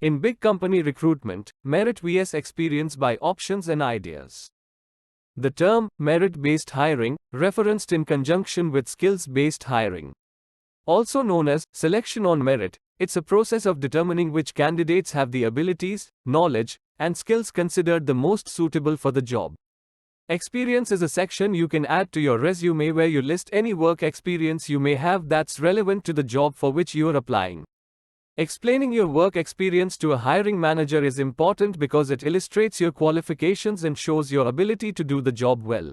In big company recruitment, merit vs experience by options and ideas. The term merit-based hiring, referenced in conjunction with skills-based hiring. Also known as selection on merit, it's a process of determining which candidates have the abilities, knowledge, and skills considered the most suitable for the job. Experience is a section you can add to your resume where you list any work experience you may have that's relevant to the job for which you are applying. Explaining your work experience to a hiring manager is important because it illustrates your qualifications and shows your ability to do the job well.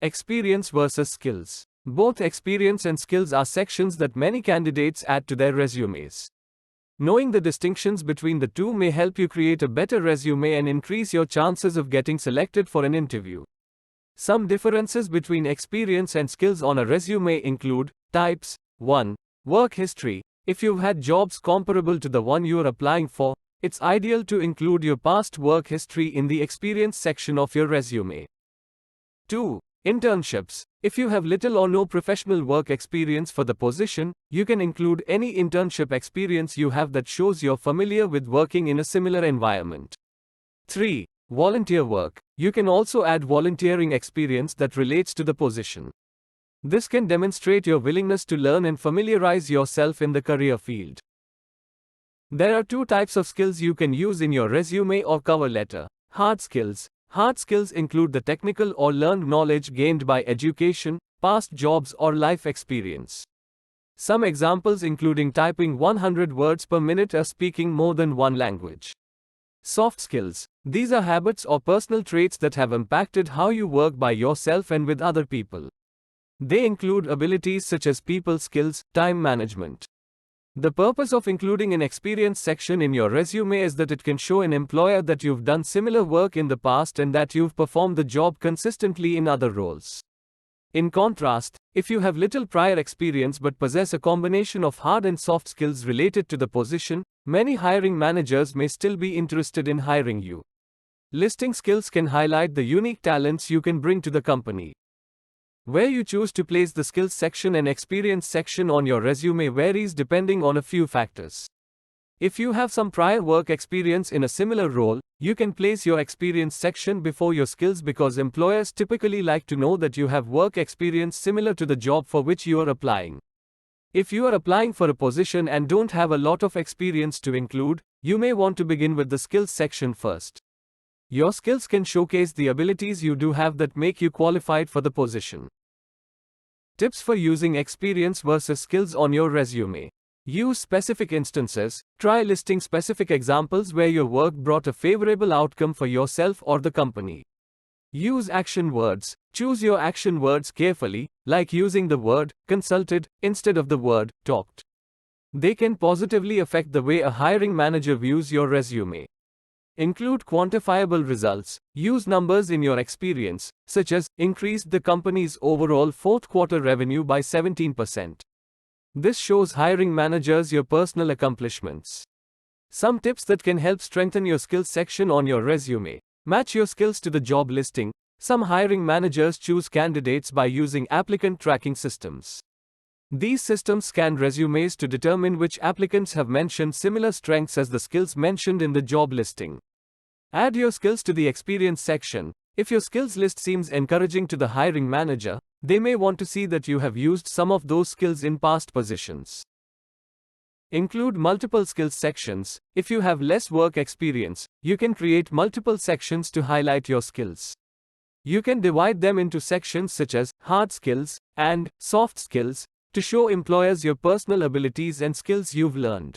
Experience versus skills. Both experience and skills are sections that many candidates add to their resumes. Knowing the distinctions between the two may help you create a better resume and increase your chances of getting selected for an interview. Some differences between experience and skills on a resume include types. 1. Work history. If you've had jobs comparable to the one you're applying for, it's ideal to include your past work history in the experience section of your resume. 2. Internships. If you have little or no professional work experience for the position, you can include any internship experience you have that shows you're familiar with working in a similar environment. 3. Volunteer work. You can also add volunteering experience that relates to the position. This can demonstrate your willingness to learn and familiarize yourself in the career field. There are two types of skills you can use in your resume or cover letter. Hard skills. Hard skills include the technical or learned knowledge gained by education, past jobs or life experience. Some examples including typing 100 words per minute or speaking more than one language. Soft skills. These are habits or personal traits that have impacted how you work by yourself and with other people. They include abilities such as people skills, time management. The purpose of including an experience section in your resume is that it can show an employer that you've done similar work in the past and that you've performed the job consistently in other roles. In contrast, if you have little prior experience but possess a combination of hard and soft skills related to the position, many hiring managers may still be interested in hiring you. Listing skills can highlight the unique talents you can bring to the company. Where you choose to place the skills section and experience section on your resume varies depending on a few factors. If you have some prior work experience in a similar role, you can place your experience section before your skills because employers typically like to know that you have work experience similar to the job for which you are applying. If you are applying for a position and don't have a lot of experience to include, you may want to begin with the skills section first. Your skills can showcase the abilities you do have that make you qualified for the position. Tips for using experience versus skills on your resume. Use specific instances. Try listing specific examples where your work brought a favorable outcome for yourself or the company. Use action words. Choose your action words carefully, like using the word consulted instead of the word talked. They can positively affect the way a hiring manager views your resume. Include quantifiable results. Use numbers in your experience, such as increased the company's overall fourth quarter revenue by 17%. This shows hiring managers your personal accomplishments. Some tips that can help strengthen your skills section on your resume. Match your skills to the job listing. Some hiring managers choose candidates by using applicant tracking systems. These systems scan resumes to determine which applicants have mentioned similar strengths as the skills mentioned in the job listing. Add your skills to the experience section. If your skills list seems encouraging to the hiring manager, they may want to see that you have used some of those skills in past positions. Include multiple skills sections. If you have less work experience, you can create multiple sections to highlight your skills. You can divide them into sections such as hard skills and soft skills to show employers your personal abilities and skills you've learned.